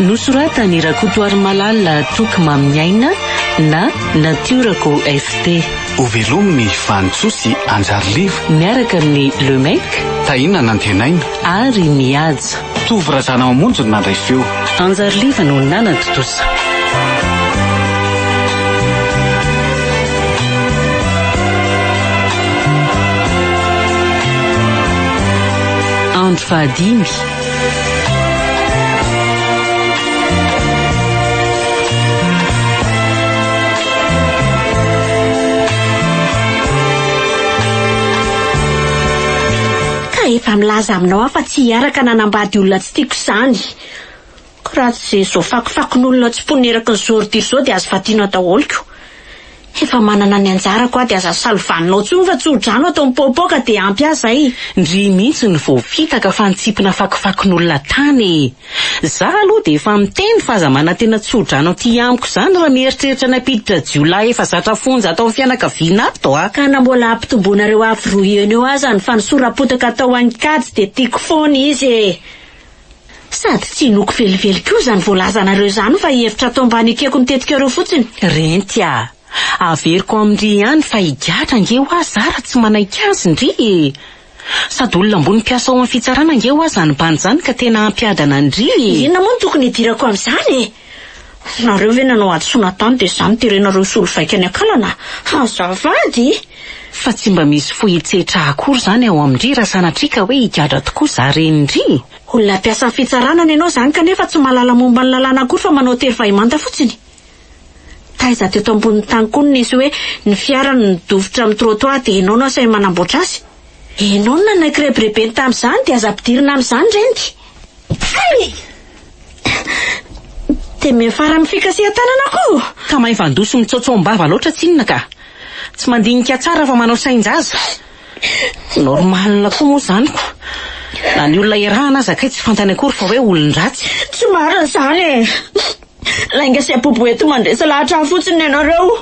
Nosoratany Rakotoary Malala Tokymamnyaina na Natiorako FT. Ho velominy Vanitsosy Anjariliva Miaraka amin'ny Lemec, Taina Nantenaina ary Mihaja. Tovorazana mamonjy nandray feo. Anjariliva no nanatotosa. Andro fahadimy. Efa milaza aminao fa tsy hiaraka nanambady olona tsy tiako izany. Ka raha tsy zao fakofakon'olona tsy poneraka ny sortir zao dia azo fatiana daholiko. Efa manana ny anjarako dia aza salovaninao tsony fa tsy hodrano atao mipoapoaka dia ampy azy. Ndry mihitsy ny voafitaka fa nitsipina fakofakon'olona tany. Zaho aloha dia efa miteny fa aza mana tena tsy hodrano aty amiko izany raha mieritreritra napiditra jiolahy efa zatra fonja atao fianakaviana ato a. Ka na mbola ampitomboanareo avy roa eny eo aza ny fanosorapotaka atao ankady dia tiako foana izy. Sady tsy noko velively koa izany voalazanareo izany fa hevitra atao mbany ekeko nitetika ireo fotsiny. Renty a. Averiko amindry ihany fa higatra ngeo azy zara tsy manaiky azy ndry. Sady olona ambony mpiasa ao amin'ny fitsarana ngeo azy zany bany zany ka tena ampiadana ndry. Inona moa no tokony hidirako amin'izany? Nareo ve nanao adosoana tany dia izany terenareo solo vaika any akalana? Azafady. Fa tsy mba misy fohitsetra akory zany ao amindry raha sanatrika hoe higatra tokoa za renindry. Olona mpiasa amin'ny fitsarana ianao zany kanefa tsy mahalala momba ny lalàna akory fa manao tery-vahimanta fotsiny. Taiza teto ambony tany koa nisy hoe ny fiara nidovitra amin'ny trottoir dia ianao no asay manamboatra azy. Ianao no nanaiky rebrebeny tamin'izany dia aza ampidirina amin'izany rendy. Dia mefara mifikasea tanana koa. Ka mahay vandoso mitsotsombava loatra tsinona ka. Tsy mandinika tsara fa manao sainjaza. Normal koa moa zany ko. Na ny olona irahana zakay tsy fantany akory fa hoe olon-dratsy. Tsy marina izany. Lainga sy apobo eto mandresa lahatra fotsiny ianareo.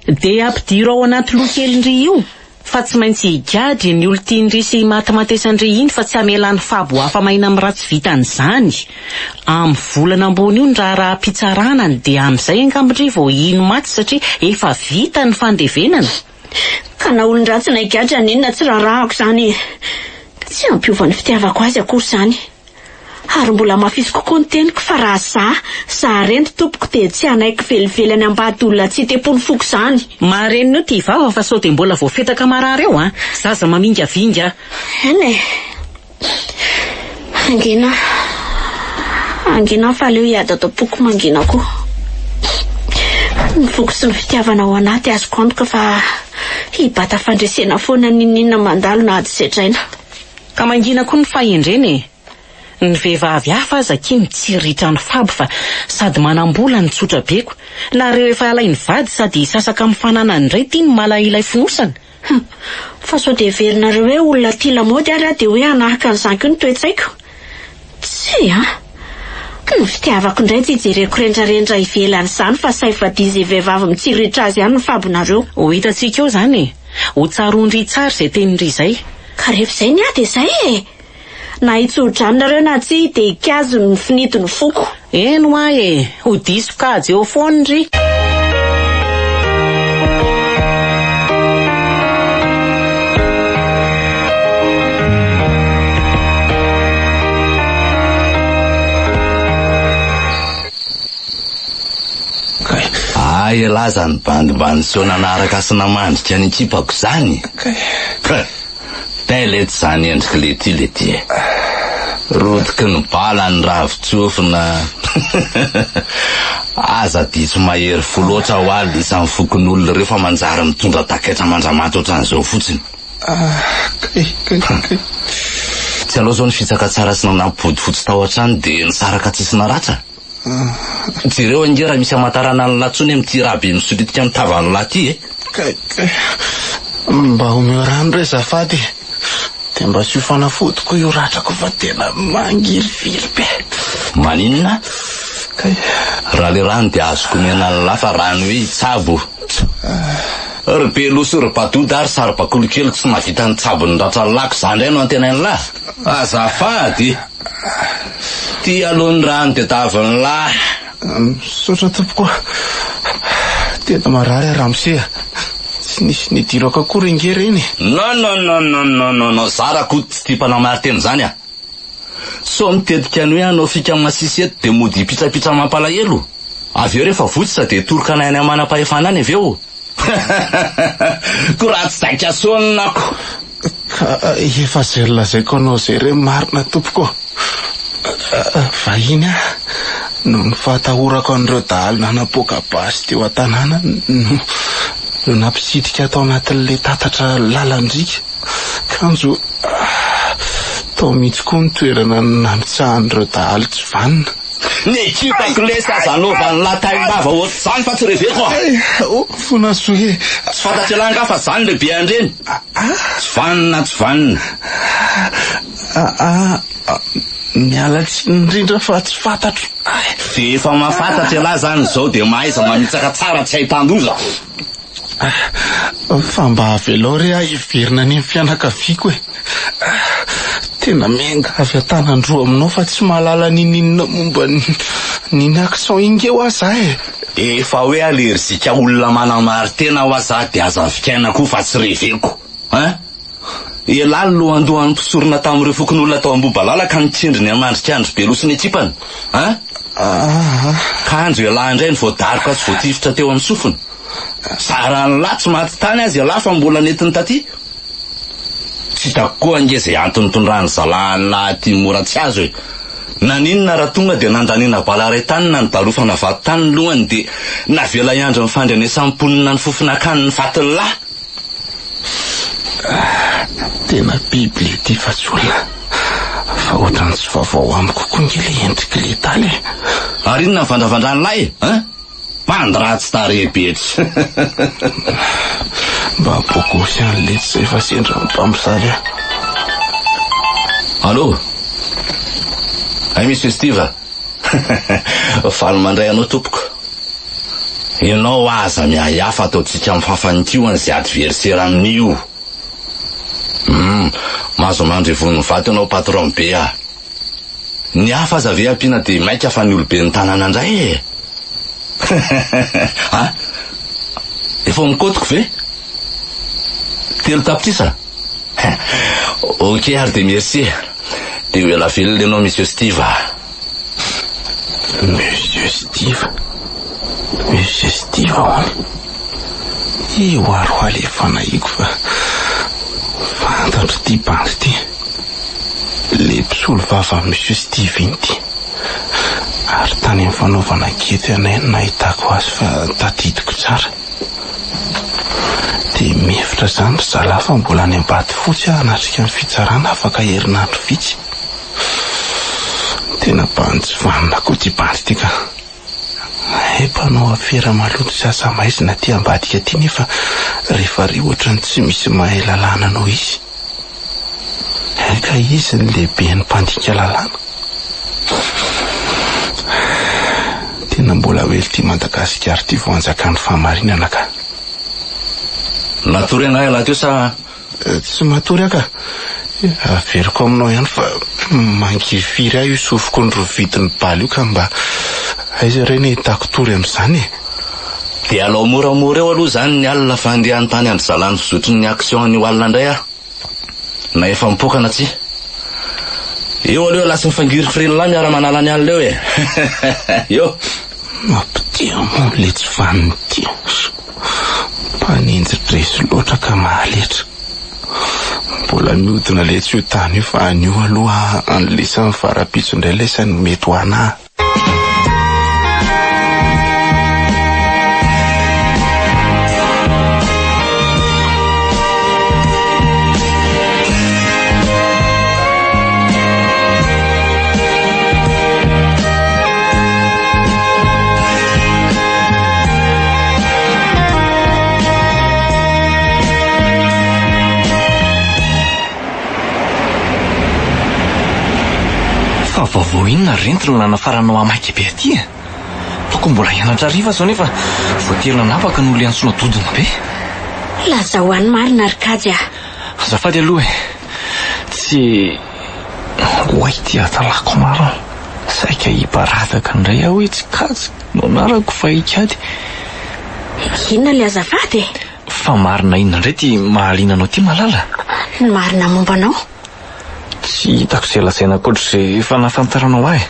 Dia ampidiro ao anaty lokelindry io. Fa tsy maintsy higady ny olon-tiandry sy matimatesandry iny fa tsy amelan'ny fabo hafa maina amin'ny ratsy vitan'izany. Amin'ny volana ambony io ny raha mpitsaranany dia amin'izay angambindry vao ino maty satria efa vita ny fandevenana. Ka na olon-dratsy na higadra ninona tsy rarahako izany. Tsy ampiova ny fitiavako azy akory izany. Ary mbola mafisy kokoa ny teniko fa raha za rento tompoko dia tsy anaiky velively any ambady olona tsy tepony foko izany. Marenino ty vava fa sao dia mbola voafetaka marary eo a. Zaza mamingavinga. Ene. Angina fa leo hiady atao poko mangina koa. Ny foko sy ny fitiavana ao anaty azoko antoka fa hibata fandresena foana ninina mandalo na ady setraina. Ka mangina koa ny fahendreny. Ny vehivavy hafa aza kely tsiritra ny fabo fa sady manambola ny tsotra beko. Na reo efa alainy vady sady sasaka amin'ny fananany indray tiany mala ilay finosana. Fa sao dia verinareo hoe olona tia lamaody ary dia hoe anahaka an'izany koa ny toetsaiko. Tsy ny fitiavako indray tsy hijereko rendrarendra ivelan'izany fa saifadizy vehivavy mitsiritra azy ihany ny fabonareo. Ho hitantsika eo zany. Ho tsaroandry tsara izay tenindry izay. Ka rehefa izay ny ady izay na hitsodraninareo na tsy dia hikazo ny finito ny foko. Eno ahy ho diso kajy eo foana ndry. Ay laza ny bandibany sy nanaraka sy namandrika ny kipako zany. Telety zany endriky lety. Rotiky ny bala ny ravitsofina. Aza diso mahery foloatra ho aly isan'ny fokon'olona rehefa manjary mitondra taketra mandramaty ohatran'izao fotsiny. Tsy aloha zao ny fitsaka tsara sy nanapody fotsy tao an-trano dia nisaraka tsisy naratra. Jereo angera misy amatarana ny latsony amin'ity rabe misolitika amin'ny tavano laty mba omeo rano re zafady dia mba sy ho fanafody koa io ratrako fa tena mangilivily be. Maninona? Raha le rano dia azoko mena ny lafa rano hoe tsabo. Ry beloso ry batody ary saribakolo kely tsy navita ny tsabo ny ratra lako zany indray no antenainy lahy. Azafady. Ty alony rano de tavany lahy. Misaotra tompoko. Tena marary Ramsey. Tsy nisy nidirako akory inge reny. No, zarako tsy tia mpanamary teny zany a. So mitetika any hoe anao fika amin'ny masisy eto de mody pitsapitra mampalahelo. Avy eo rehefa votsitra de toroka any manam-pahefana any avy eo. Ko raha tsy daika sonako. Ka efa zay lazaiko anao zay re marina tompoko. Vahiny no nifatahorako an'ireo dahalo nanapoaka basy teo an-tanàna no nampisitrika atao anatin'le tatatra lalandrika. Kanjo tao mihitsy koa ny toerana namitsahan'ireo dahalo tsy vanina. Ny kitako lesy aza anaovan'ny lataim-bava ohatry zany fa tsy reveko. Fonasoe. Tsy fantatry langa fa zany lehibe andreny. Tsy vanina. Miala tsy indrindra fa tsy fantatro. De efa mahafantatra lahy zany zao de mahaiza mamitsaka tsara tsy hahitan-doza. Fa mba avelao re iverina ny fianakaviako e. Tena menga avy an-tanandroa aminao fa tsy mahalala ninina momba ny akson ingeo aza e. Efa hoe alerzika olona manamary tena ho aza de aza vikaina koa fa tsy reveko. Elany lohandohan'ny mpisorona tamin'ireo fokon'olona tao Ambobalala ka nitsindry ny amandrikandro Belosy ny ekipany. Kanjo elahy indray ny voadarika sy voatifitra teo amin'ny sofiny. Saran'ny lahy tsy maty tany azy elahy fa mbola netiny taty. Tsy hitako koa ange zay antony tondrany zalahany lahy mora tsy azo e. Naninona raha tonga de nandaniana balaray tany na nidalofana vato tany lohany de navela iandro ny fandrenesan'ny mponina ny fofinakany ny vatiny lahy. Tena biby le ty fa tsy olona. Fa ohatrany tsy vaovao amiko koa nge le endriky le taly. Ary inona ny vandravandrany lahy Mandratsy tarebetsy. Mba bokosy an'letsy zay fa sendra mpamosavy. Allô? Monsieur Steve. Faly mandray anao tompoko. Ianao aza miahafa ataotsika mifafanikio an'izay adversaire amin'io. Mazo mandrevony vato anao patron be a. Ny hafa aza ve ampiana de maika fa ny olobe ny tanàna indray e. Efa mikotoko ve? Telo tapitrisa? Ok ary de merci. De ho ela velona ianao Monsieur Steve. Monsieur Steve hoany. Io aroaly efa nahiko fa fantatro ty bandy ty. Le mpisolo vava Monsieur Steve iny ty. Ary tany amin'ny fanaovana kety anay no nahitako azy fa tadidiko tsara. De mihevitra zany ry zalahy fa mbola any ambady fotsy anatrika ny fitsarana afaka herinandro vitsy. Tena bandy tsy vanina koa ty bandy ty ka. Mpanao afera maloto sy asa maizina ty ambadika ty nefa rehefa ry ohatrany tsy misy mahay lalàna anao izy. Ka izy ny lehibe ny mpandika lalàna. Tena mbola hely ty Madagasikara ty voanjakan'ny fahamarinana ka. Natory anay laha teo sa? Tsy matory aka. Averiko aminao ihany fa mangifiry aho io sofiko ny rovidin'ny baly io ka mba aiza reny hitako tory amin'izany e. De alao moramora eo aloha zany ny alina fa andeha tany andry zalany fizotry ny action ny alina indray a. Na efa mipokana tsy. Eo aloha lasa mifangiriko firenalahy miara-manala ny alina eo e. Eo. Mampitia mo le tsy vaniny ty. Mpanenjy dresy loatra ka mahaletra. Mbola mihodina le tsy ho tany io fa anio aloha an'lesan'ny farapitso indray lesany mety ho anahy. Vaovao inona rentiny nanafaranao amaiky be aty e. Toko mbola hianatra riva zao nefa voaterina napaka ny olo antsona dodina be. Laza ho any marina ry kajy a. Azafady aloha e. Tsy Oay ty atalako maro. saika hiparataka indray aho hoe tsy katsy no anarako fa hikady. Inona le azafady? Fa marina inona indray ty mahaliana anao ty malala? Ny marina momba anao? Tsy hitako izay lazaina akoatr'izay efa nahafantaranao ahy.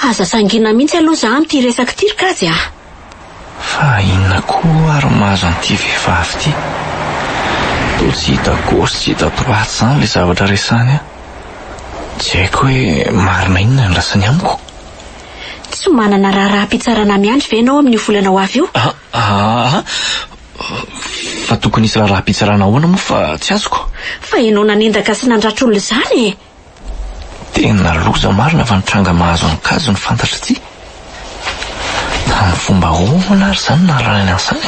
Aza sangina mihitsy aloha za amin'ity resaka ty ry kajy a. Fa inona koa ary mahazo an'ity vehivavy ty? Toa tsy hita gosy tsy hita droite zany le zavatra resany a. Tsy haiko hoe marina inona ny lasany amiko. Tsy manana raha-raha-pitsarana miandry ve ianao amin'ny volana ho avy io? Fa tokony isy raha-pitsarana ahoana moa fa tsy azoko. Fa ianao nanendaka sy nandratr'olona izany e. Tena loza marina fa nitranga mahazo ny kazo ny fantatra ty. Tamin'ny fomba hoana ary zany nahalalany an'izany.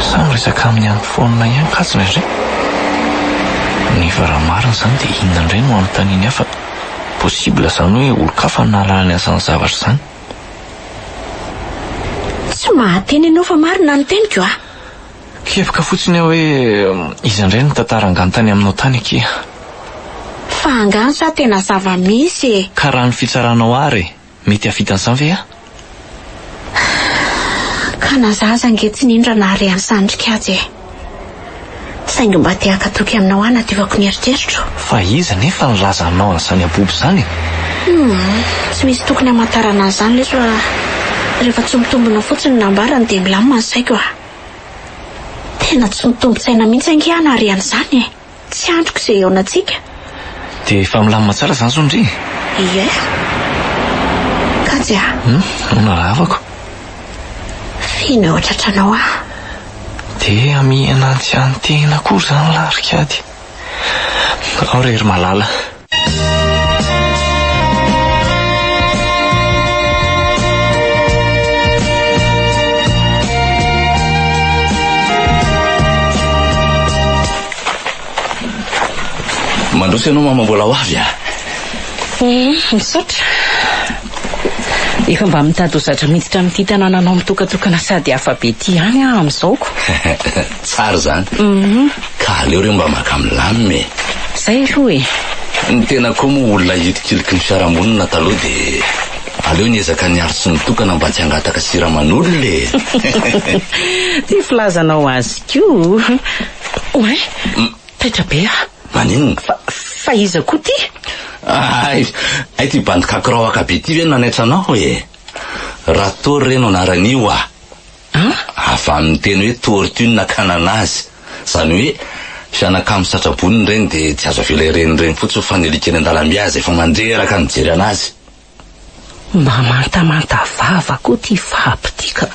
Samy resaka amin'ny andro foana ihany kajo indray. Nefa raha marina zany dia inona indray no anontaniany hafa. Possible zany hoe olon-kafa ny nahalalany an'izany zavatra zany. Tsy mahateny ianao fa marina ny teniko a. Kepoka fotsiny aho hoe izy indray ny tantara angantany aminao tany aky. Fa angano sa tena zava-misy e. Ka raha ny fitsaranao ary mety hafitan'izany ve a? Ka nazaza ange tsy nindra nahary an'ny sandrika azy e. Saingy mba te hakatoky aminao ana tivako ny eritreritro. Fa iza nefa nilaza anao an'izany abobo zany? Tsy misy tokony hamantarana an'izany leso rehefa tsy mitombona fotsiny nambarany dia milamina ny saiko a. Tena tsy mitombo-tsaina mihitsy ange ana ary an'izany e. Tsy androko izay eo anatsika. Dia efa milamina tsara zany sondry? Ie. Kajy a. Nona lavako. Fino eo tratranao a. Dia amihana tsy antena koa zany larikady. Ao rery malala. Mandroso ianao mama mbola ho avy a? Misaotra. Efa mba mitady ho zatra miditra amin'ity tanànanao mitokatokana sady hafa be ty ihany amin'izaoko. Tsara zany. Ka aleo reo mba maka milamina e. Zay aloha e. Ny tena koa moa olona hitikiliky ny fiarahamonina taloha dia aleo niezaka niaro sy nitokana mba tsy hangataka siraman'olona e. Ty filazanao azy koa. Oe, taitra be a. Maninona? Fa iza koa ty? Ay ty bandikakiraoaka be ty ve nanaitranao e. Raha tory reno anaran'io a. Afa amin'ny teny hoe tortune nakanana azy. Zany hoe fianakamy satraboniny reny dia tsy azo avela ireny fotsiny fanelikeny an-dalambe azy efa mandreraka nijery anazy. Mba mantamanta vava koa ty vaby ty ka.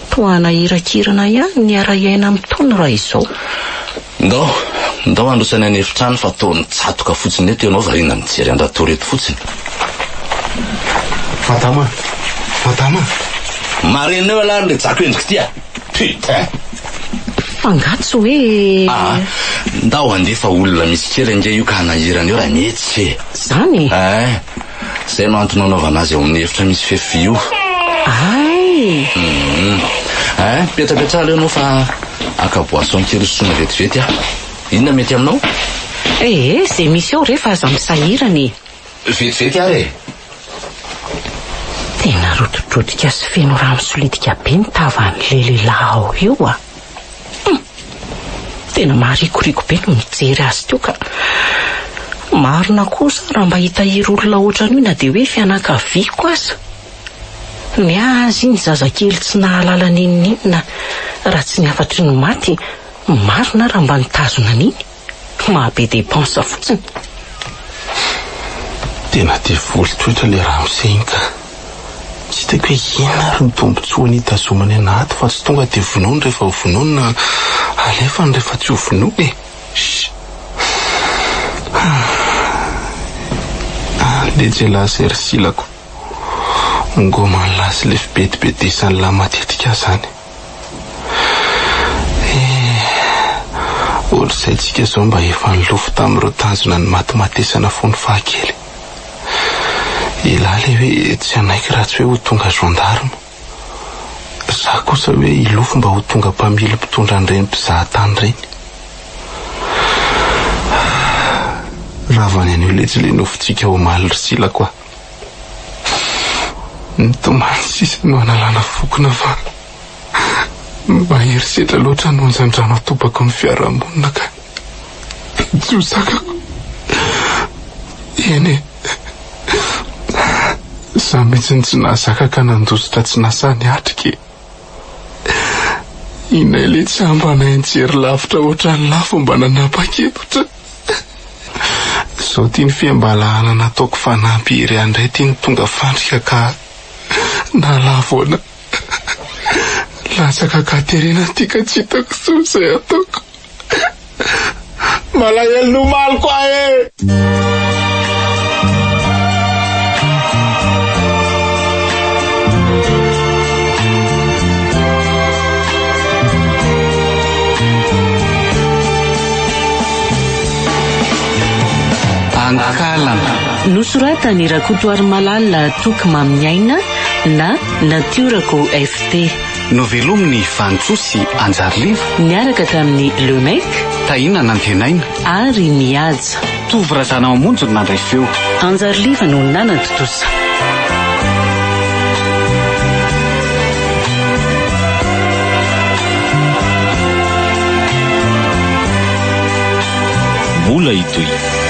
Toana hirakirana ihany ny ara-iaina amin'ny taona raha izao. Ndao androsany any efitrano fa taony tsatoka fotsiny eto ianao varina mijery andratory eto fotsiny. Madama. Marena eo alary le jako endrika ty a. Putain. Fangatso hoe... Ndao andefa olona misy kely ange io ka hanahirana eo raha mihetsy e. Zany? Zay no antony anaovana azy ao amin'ny efitra misy fefy io. Ay. Petrapetra leo anao fa akaboason kely sona vetivety a. Inona mety aminao? Zay misy eo rehefa aza misahirany. Vetivety ary e. Tena rotodrodrika sy feno raha misolitika be ny tavan'le lehilahy ao io a. Tena maharikoriko be no mijery azy teo ka marina kosa raha mba hitahiry olona ohatran'io na dia hoe fianakaviako aza. Miazy iny zazakely tsy nahalala ninina raha tsy niafatry ny maty, marina raha mba nitazona an'iny. Mahabe dépense fotsiny. Tena dia voly toetra le raha misehiny ka tsy hitako hoe inona ary ny tombontsoa ny hitazomany anaty fa tsy tonga dia vonoiny rehefa ho vonoiny na alefa ny rehefa tsy ho vonoiny e. Lejela sersilako ngomany lasy le fibetibetesany lahy matetika zany. Ohatr'izay tsika zao mba efa nilofo tamin'ireo tanjona ny matimatesana fony fahakely. Ilahy le hoe tsy anaiky raha tsy hoe ho tonga gendarme. Za kosa hoe ilofo mba ho tonga mpamily mpitondra an'ireny mpizahatany ireny. ravany an'io letsile nofontsika ho maly ry sila koa. Ny tomany sisa no analana fokona fa mahery setra loatra nonjandrano atopako ny fiarahamonina ka josakako. Eny za mihitsy tsy nahazaka ka nandositra tsy nasany atrika. Inay le tsy ambana enjery lavitra ohatrany lafo mba nanapa-kevitra. Zao tia ny fiambalahana nataoko fanampy iry andray tia ny tonga fandrika ka nalavoana. Latsaka katerina tika tsy hitako so izay ataoko. Malahelo no maliko ahe. Ankalana nosoratany Rakotoary Malala Tokimamy Aina na Natiorako FT. novelominy Vantsoa sy Anjariliva, Niaraka tamin'ny Lemek Tahina Nantenaina ary Mihaja. Tovorazana mamonjy no nandray feo. Anjariliva no nanatotosa. Mbola itoy